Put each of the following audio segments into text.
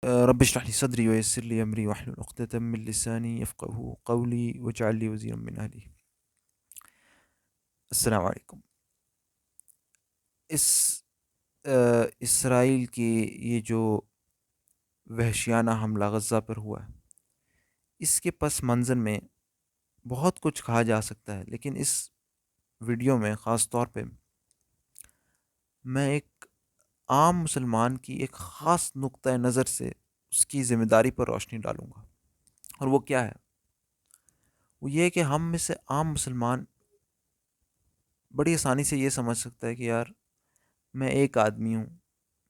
رب اشرح لي صدري ويسر لي امري واحلل عقدة من لساني يفقهوا قولي واجعل لي وزيرا من اهلي. السلام علیکم. اس اسرائیل کی یہ جو وحشیانہ حملہ غزہ پر ہوا ہے، اس کے پس منظر میں بہت کچھ کہا جا سکتا ہے، لیکن اس ویڈیو میں خاص طور پہ میں ایک عام مسلمان کی ایک خاص نقطۂ نظر سے اس کی ذمہ داری پر روشنی ڈالوں گا. اور وہ کیا ہے؟ وہ یہ کہ ہم میں سے عام مسلمان بڑی آسانی سے یہ سمجھ سکتا ہے کہ یار میں ایک آدمی ہوں،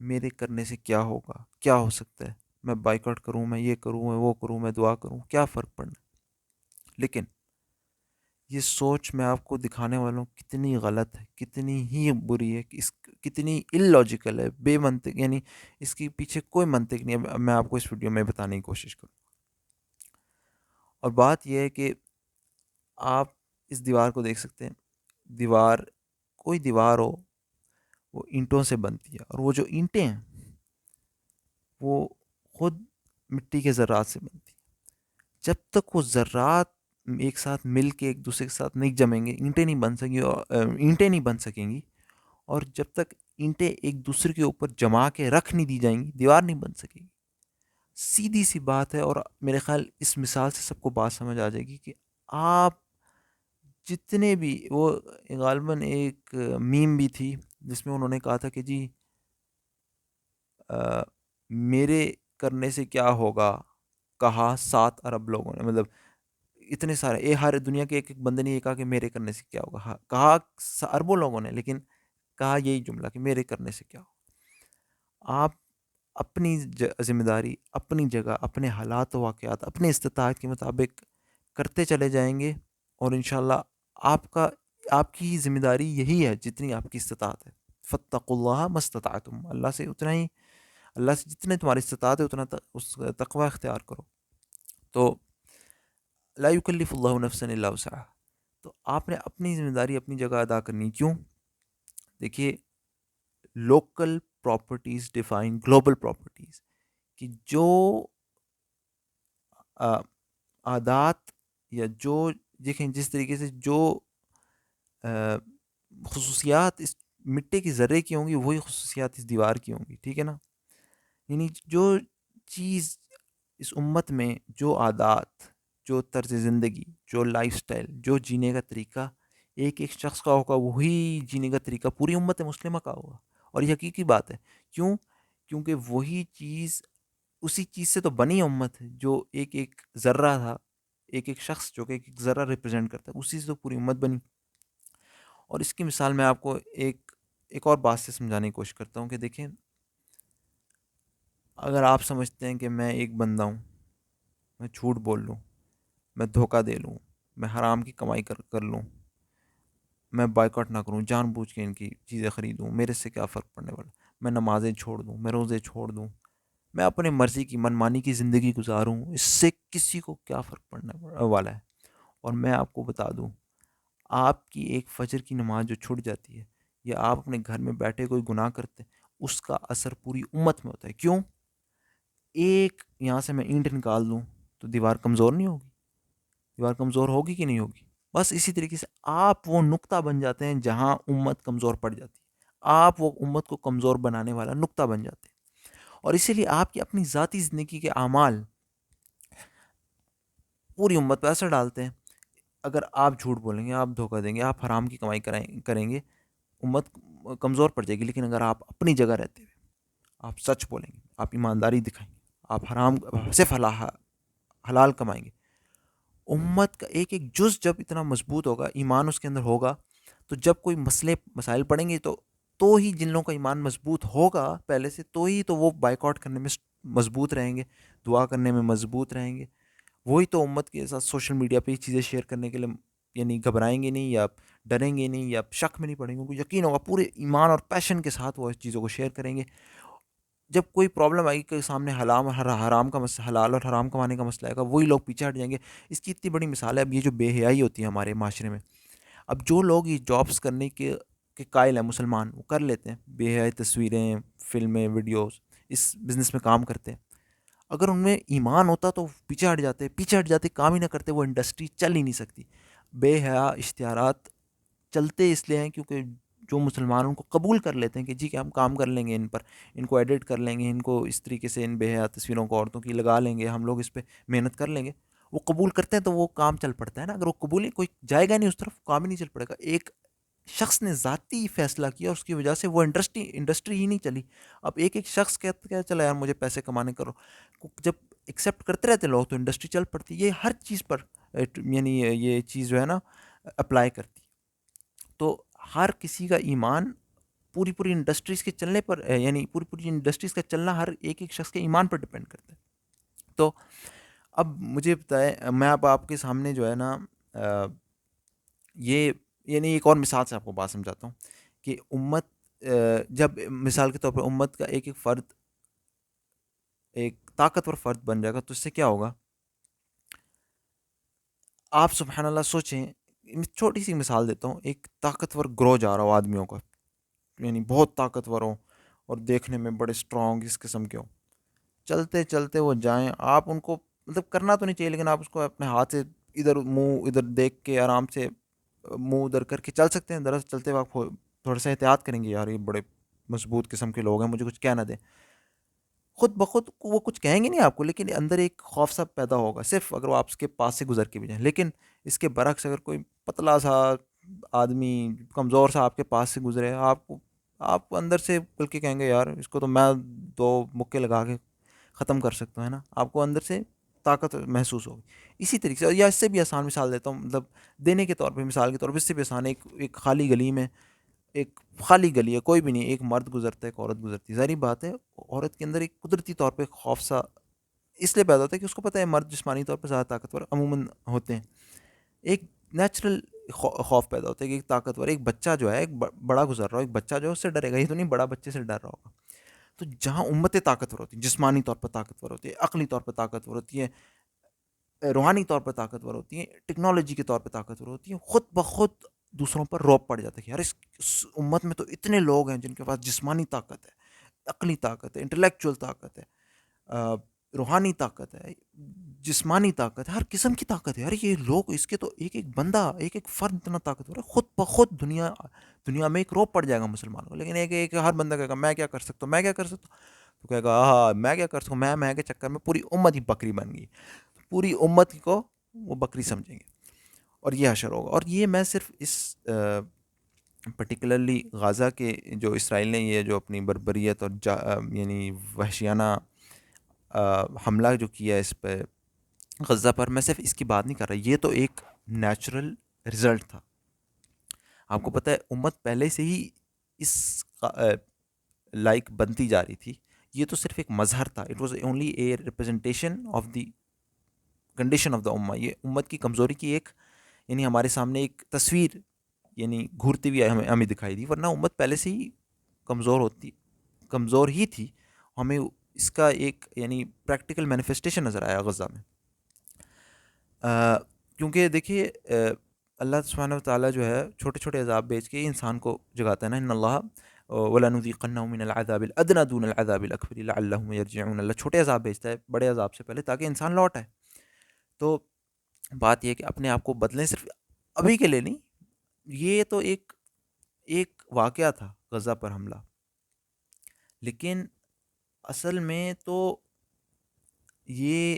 میرے کرنے سے کیا ہوگا، کیا ہو سکتا ہے، میں بائیکاٹ کروں، میں یہ کروں، میں وہ کروں، میں دعا کروں، کیا فرق پڑنا ہے؟ لیکن یہ سوچ میں آپ کو دکھانے والوں کتنی غلط ہے، کتنی ہی بری ہے، کہ کتنی اللاجیکل ہے، بے منطق، یعنی اس کے پیچھے کوئی منطق نہیں ہے. میں آپ کو اس ویڈیو میں بتانے کی کوشش کروں. اور بات یہ ہے کہ آپ اس دیوار کو دیکھ سکتے ہیں. دیوار، کوئی دیوار ہو، وہ اینٹوں سے بنتی ہے، اور وہ جو اینٹیں ہیں وہ خود مٹی کے ذرات سے بنتی ہیں. جب تک وہ ذرات ایک ساتھ مل کے ایک دوسرے کے ساتھ نہیں جمیں گے، اینٹیں نہیں بن سکیں گی، اینٹیں نہیں بن سکیں گی. اور جب تک اینٹیں ایک دوسرے کے اوپر جما کے رکھ نہیں دی جائیں گی، دیوار نہیں بن سکے گی. سیدھی سی بات ہے. اور میرے خیال اس مثال سے سب کو بات سمجھ آ جائے گی کہ آپ جتنے بھی، وہ غالباً ایک میم بھی تھی جس میں انہوں نے کہا تھا کہ جی میرے کرنے سے کیا ہوگا، کہا 7 ارب لوگوں نے. مطلب اتنے سارے، ہر دنیا کے ایک ایک بندے نے یہ کہا کہ میرے کرنے سے کیا ہوگا. ہاں، کہا اربوں لوگوں نے، لیکن کہا یہی جملہ کہ میرے کرنے سے کیا ہوگا. آپ اپنی ذمہ داری، اپنی جگہ، اپنے حالات و واقعات اپنے استطاعت کے مطابق کرتے چلے جائیں گے، اور انشاءاللہ آپ کی ذمہ داری یہی ہے جتنی آپ کی استطاعت ہے. فاتقوا اللہ ما استطعتم، اللہ سے اتنا ہی، اللہ سے جتنے تمہاری استطاعت ہے اتنا اس تقوی اختیار کرو. تو لا یکلف اللہ نفسا الا وسعها. تو آپ نے اپنی ذمہ داری اپنی جگہ ادا کرنی. کیوں؟ دیکھیے، local properties define global properties, کہ جو عادات یا جو، دیکھیں جس طریقے سے جو خصوصیات اس مٹی کی ذرے کی ہوں گی، وہی خصوصیات اس دیوار کی ہوں گی. ٹھیک ہے نا؟ یعنی جو چیز اس امت میں، جو عادات، جو طرز زندگی، جو لائف سٹائل، جو جینے کا طریقہ ایک ایک شخص کا ہوگا، وہی جینے کا طریقہ پوری امت مسلمہ کا ہوگا. اور یہ حقیقی بات ہے. کیوں؟ کیونکہ وہی چیز، اسی چیز سے تو بنی امت ہے. جو ایک ایک ذرہ تھا، ایک ایک شخص جو کہ ایک ایک ذرہ ریپرزینٹ کرتا ہے، اسی سے تو پوری امت بنی. اور اس کی مثال میں آپ کو ایک اور بات سے سمجھانے کی کوشش کرتا ہوں کہ دیکھیں، اگر آپ سمجھتے ہیں کہ میں ایک بندہ ہوں، میں جھوٹ بول لوں، میں دھوکہ دے لوں، میں حرام کی کمائی کر لوں، میں بائیکاٹ نہ کروں، جان بوجھ کے ان کی چیزیں خریدوں، میرے سے کیا فرق پڑنے والا، میں نمازیں چھوڑ دوں، میں روزے چھوڑ دوں، میں اپنے مرضی کی منمانی کی زندگی گزاروں، اس سے کسی کو کیا فرق پڑنے والا ہے. اور میں آپ کو بتا دوں، آپ کی ایک فجر کی نماز جو چھوٹ جاتی ہے، یا آپ اپنے گھر میں بیٹھے کوئی گناہ کرتے ہیں، اس کا اثر پوری امت میں ہوتا ہے. کیوں؟ ایک یہاں سے میں اینٹ نکال دوں تو دیوار کمزور نہیں ہوگی؟ دیوار کمزور ہوگی کہ نہیں ہوگی؟ بس اسی طریقے سے آپ وہ نقطہ بن جاتے ہیں جہاں امت کمزور پڑ جاتی ہے. آپ وہ امت کو کمزور بنانے والا نقطہ بن جاتے ہیں. اور اسی لیے آپ کی اپنی ذاتی زندگی کے اعمال پوری امت پہ اثر ڈالتے ہیں. اگر آپ جھوٹ بولیں گے، آپ دھوکہ دیں گے، آپ حرام کی کمائی کریں گے، امت کمزور پڑ جائے گی. لیکن اگر آپ اپنی جگہ رہتے ہوئے آپ سچ بولیں گے، آپ ایمانداری دکھائیں گے، آپ حرام صرف حلال کمائیں گے، امت کا ایک ایک جز جب اتنا مضبوط ہوگا، ایمان اس کے اندر ہوگا، تو جب کوئی مسائل پڑیں گے تو ہی جن لوگوں کا ایمان مضبوط ہوگا پہلے سے، تو ہی تو وہ بائیک آؤٹ کرنے میں مضبوط رہیں گے، دعا کرنے میں مضبوط رہیں گے. وہی تو امت کے ساتھ سوشل میڈیا پہ یہ چیزیں شیئر کرنے کے لیے یعنی گھبرائیں گے نہیں، یا ڈریں گے نہیں، یا شک میں نہیں پڑیں گے. ان کو یقین ہوگا، پورے ایمان اور پیشن کے ساتھ وہ اس چیزوں کو شیئر کریں گے. جب کوئی پرابلم آئے گی کہ سامنے حرام کا مسئلہ، حلال اور حرام کمانے کا مسئلہ آئے گا، وہی لوگ پیچھے ہٹ جائیں گے. اس کی اتنی بڑی مثال ہے. اب یہ جو بے حیائی ہوتی ہے ہمارے معاشرے میں، اب جو لوگ یہ جابس کرنے کے قائل ہیں، مسلمان، وہ کر لیتے ہیں، بے حیائی تصویریں، فلمیں، ویڈیوز، اس بزنس میں کام کرتے ہیں. اگر ان میں ایمان ہوتا تو پیچھے ہٹ جاتے، کام ہی نہ کرتے، وہ انڈسٹری چل ہی نہیں سکتی. بے حیا اشتہارات چلتے اس لیے ہیں کیونکہ جو مسلمان ان کو قبول کر لیتے ہیں کہ جی کہ ہم کام کر لیں گے ان پر، ان کو ایڈٹ کر لیں گے، ان کو اس طریقے سے ان بے حیا تصویروں کو عورتوں کی لگا لیں گے، ہم لوگ اس پہ محنت کر لیں گے. وہ قبول کرتے ہیں تو وہ کام چل پڑتا ہے نا. اگر وہ قبول ہی کوئی جائے گا نہیں اس طرف، کام ہی نہیں چل پڑے گا. ایک شخص نے ذاتی فیصلہ کیا، اس کی وجہ سے وہ انڈسٹری ہی نہیں چلی. اب ایک شخص کہتا ہے چلا یار مجھے پیسے کمانے کرو، جب ایکسیپٹ کرتے رہتے لوگ تو انڈسٹری چل پڑتی. یہ ہر چیز پر یعنی یہ چیز جو ہے نا اپلائی کرتی. تو ہر کسی کا ایمان پوری انڈسٹریز کے چلنے پر، یعنی پوری انڈسٹریز کا چلنا ہر ایک شخص کے ایمان پر ڈپینڈ کرتا ہے. تو اب مجھے بتائیں، میں اب آپ کے سامنے جو ہے نا یہ یعنی ایک اور مثال سے آپ کو بات سمجھاتا ہوں کہ امت جب مثال کے طور پر امت کا ایک فرد ایک طاقتور فرد بن جائے گا تو اس سے کیا ہوگا. آپ سبحان اللہ سوچیں، چھوٹی سی مثال دیتا ہوں. ایک طاقتور گروہ جا رہا ہو آدمیوں کا، یعنی بہت طاقتور ہو اور دیکھنے میں بڑے اسٹرانگ اس قسم کے ہو. چلتے چلتے وہ جائیں، آپ ان کو مطلب کرنا تو نہیں چاہیے لیکن آپ اس کو اپنے ہاتھ سے ادھر دیکھ کے آرام سے منہ ادھر کر کے چل سکتے ہیں. دراصل چلتے وقت تھوڑا سا احتیاط کریں گے، یار یہ بڑے مضبوط قسم کے لوگ ہیں، مجھے کچھ کہہ نہ دیں. خود بخود وہ کچھ کہیں گے نہیں آپ کو، لیکن اندر ایک خوف سا پیدا ہوگا صرف اگر وہ آپ کے پاس سے گزر کے بھی جائیں. لیکن اس کے برعکس اگر کوئی پتلا سا آدمی کمزور سا آپ کے پاس سے گزرے، آپ اندر سے بلکہ کہیں گے یار اس کو تو میں 2 مکے لگا کے ختم کر سکتا ہوں، ہے نا. آپ کو اندر سے طاقت محسوس ہوگی. اسی طریقے سے، یا اس سے بھی آسان مثال دیتا ہوں، مطلب دینے کے طور پہ، مثال کے طور پہ اس سے بھی آسان. ایک خالی گلی میں، ایک خالی گلی ہے، کوئی بھی نہیں، ایک مرد گزرتا ہے، ایک عورت گزرتی ہے. ظاہری بات ہے عورت کے اندر ایک قدرتی طور پہ خوف سا اس لیے پیدا ہوتا ہے کہ اس کو پتہ ہے مرد جسمانی طور پر زیادہ طاقتور عموماً ہوتے ہیں. ایک نیچرل خوف پیدا ہوتا ہے کہ ایک طاقتور ایک بچہ جو ہے، ایک بڑا گزر رہا ہو، ایک بچہ جو ہے اس سے ڈرے گا. یہ تو نہیں بڑا بچے سے ڈر رہا ہوگا. تو جہاں امتیں طاقتور ہوتی ہیں، جسمانی طور پر طاقتور ہوتی ہے، عقلی طور پر طاقتور ہوتی ہے، روحانی طور پر طاقتور ہوتی ہیں، ٹیکنالوجی کے طور پر طاقتور ہوتی ہیں، خود بخود دوسروں پر روب پڑ جاتا ہے کہ یار اس امت میں تو اتنے لوگ ہیں جن کے پاس جسمانی طاقت ہے، عقلی طاقت ہے، انٹلیکچوئل طاقت ہے، روحانی طاقت ہے، جسمانی طاقت ہے، ہر قسم کی طاقت ہے. یار یہ لوگ، اس کے تو ایک بندہ، ایک فرد اتنا طاقتور ہے، خود بخود دنیا میں ایک روب پڑ جائے گا مسلمانوں کو. لیکن ایک ہر بندہ کہے گا میں کیا کر سکتا ہوں، میں کیا کر سکتا ہوں. تو کہے گا ہاں میں کیا کر سکتا ہوں، میں کے چکر میں پوری امت ہی بکری بن گئی، پوری امت کو وہ بکری سمجھیں گے اور یہ حشر ہوگا. اور یہ میں صرف اس پرٹیکولرلی غازہ کے جو اسرائیل نے یہ جو اپنی بربریت اور یعنی وحشیانہ حملہ جو کیا اس پہ غزہ پر، میں صرف اس کی بات نہیں کر رہا. یہ تو ایک نیچرل رزلٹ تھا. آپ کو پتہ ہے امت پہلے سے ہی اس لائک بنتی جا رہی تھی. یہ تو صرف ایک مظہر تھا. It was only a representation of the condition of the امہ. یہ امت کی کمزوری کی ایک، یعنی ہمارے سامنے ایک تصویر یعنی گھورتی ہوئی ہمیں دکھائی دی. ورنہ امت پہلے سے ہی کمزور ہی تھی. ہمیں اس کا ایک یعنی پریکٹیکل مینیفیسٹیشن نظر آیا غزہ میں. کیونکہ دیکھیے اللہ سبحانہ وتعالیٰ جو ہے چھوٹے چھوٹے عذاب بیچ کے انسان کو جگاتا ہے نا. ان اللہ وَلَنُذِيقَنَّهُم مِّنَ الْعَذَابِ الْأَدْنَىٰ دُونَ الْعَذَابِ الْأَكْبَرِ لَعَلَّهُمْ يَرْجِعُونَ. اللہ چھوٹے عذاب بیچتا ہے بڑے عذاب سے پہلے تاکہ انسان لوٹ آئے. تو بات یہ ہے کہ اپنے آپ کو بدلیں، صرف ابھی کے لیے نہیں. یہ تو ایک واقعہ تھا غزہ پر حملہ، لیکن اصل میں تو یہ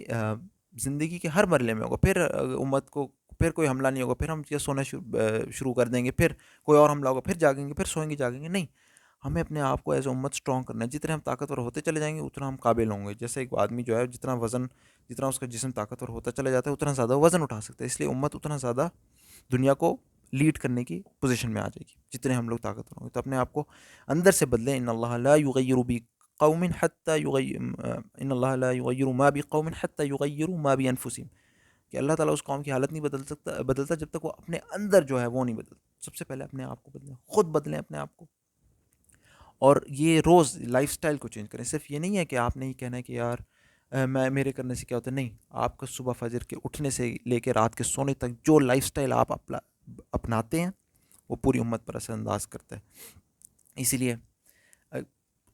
زندگی کے ہر مرحلے میں ہوگا. پھر امت کو پھر کوئی حملہ نہیں ہوگا، پھر ہم یہ سونا شروع کر دیں گے، پھر کوئی اور حملہ ہوگا، پھر جاگیں گے، پھر سوئیں گے جاگیں گے. نہیں، ہمیں اپنے آپ کو ایز اے امت اسٹرانگ کرنا ہے. جتنے ہم طاقتور ہوتے چلے جائیں گے اتنا ہم قابل ہوں گے. جیسے ایک آدمی جو ہے جتنا اس کا جسم طاقتور ہوتا چلا جاتا ہے اتنا زیادہ وزن اٹھا سکتا ہے. اس لیے امت اتنا زیادہ دنیا کو لیڈ کرنے کی پوزیشن میں آ جائے گی جتنے ہم لوگ طاقتور ہوں گے. تو اپنے آپ کو اندر سے بدلیں. ان اللہ لا یغیر بقوم حتى یغیر ان اللہ لا یغیر ما بقوم حتى یغیروا ما بانفسهم. کہ اللہ تعالیٰ اس قوم کی حالت نہیں بدلتا جب تک وہ اپنے اندر جو ہے وہ نہیں بدلتا. سب سے پہلے اپنے آپ کو بدلیں، خود بدلیں اپنے آپ کو. اور یہ روز لائف سٹائل کو چینج کریں. صرف یہ نہیں ہے کہ آپ نے ہی کہنا ہے کہ یار میرے کرنے سے کیا ہوتا ہے. نہیں، آپ کا صبح فجر کے اٹھنے سے لے کے رات کے سونے تک جو لائف سٹائل آپ اپناتے ہیں وہ پوری امت پر اثر انداز کرتا ہے. اسی لیے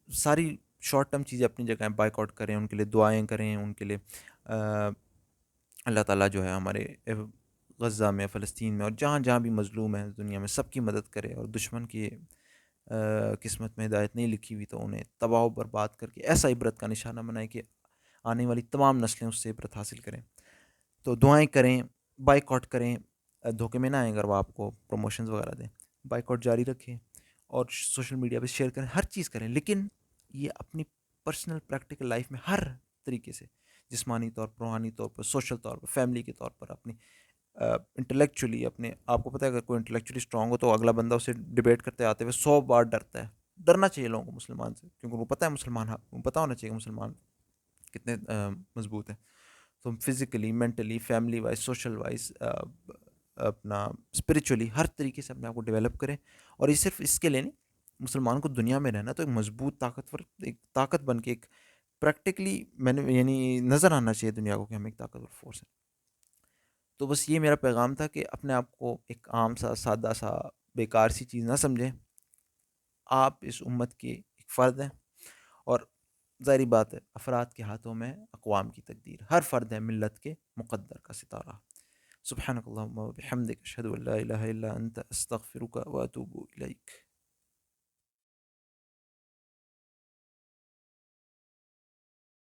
ساری شارٹ ٹرم چیزیں اپنی جگہ ہیں، بائک آؤٹ کریں، ان کے لیے دعائیں کریں، ان کے لیے اللہ تعالیٰ جو ہے ہمارے غزہ میں، فلسطین میں، اور جہاں جہاں بھی مظلوم ہیں دنیا میں، سب کی مدد کرے، اور دشمن کی قسمت میں ہدایت نہیں لکھی ہوئی تو انہیں تباہ و برباد کر کے ایسا عبرت کا نشانہ بنائے کہ آنے والی تمام نسلیں اس سے عبرت حاصل کریں. تو دعائیں کریں، بائک آؤٹ کریں، دھوکے میں نہ آئیں اگر وہ آپ کو پروموشنز وغیرہ دیں. بائک آؤٹ جاری رکھیں اور سوشل میڈیا پہ شیئر کریں، ہر چیز کریں، لیکن یہ اپنی پرسنل پریکٹیکل لائف میں ہر طریقے سے، جسمانی طور پر، روحانی طور پر، سوشل طور پر، فیملی کے طور پر، اپنی انٹلیکچولی اپنے آپ کو پتہ ہے اگر کوئی انٹلیکچولی اسٹرانگ ہو تو اگلا بندہ اسے ڈبیٹ کرتے آتے ہوئے 100 بار ڈرتا ہے. ڈرنا چاہیے لوگوں کو مسلمان سے، کیونکہ وہ پتہ ہے مسلمان، پتہ ہونا چاہیے مسلمان کتنے مضبوط ہیں. تو ہم physically, mentally, family wise, social wise, اپنا اسپریچولی، ہر طریقے سے اپنے آپ کو ڈیولپ کریں. اور یہ صرف اس کے لیے نہیں، مسلمان کو دنیا میں رہنا تو ایک مضبوط طاقتور، ایک طاقت بن کے، ایک پریکٹیکلی میں نے یعنی نظر آنا چاہیے دنیا کو کہ ہم ایک طاقتور فورس ہیں. تو بس یہ میرا پیغام تھا کہ اپنے آپ کو ایک عام سا، سادہ سا، بیکار سی چیز نہ سمجھیں. آپ اس امت کے ایک فرد ہیں، اور ظاہری بات ہے افراد کے ہاتھوں میں اقوام کی تقدیر. ہر فرد ہے ملت کے مقدر کا ستارہ. سبحانک اللہم و بحمدک، اشہد ان لا الہ الا انت، استغفرک و اتوب الیک.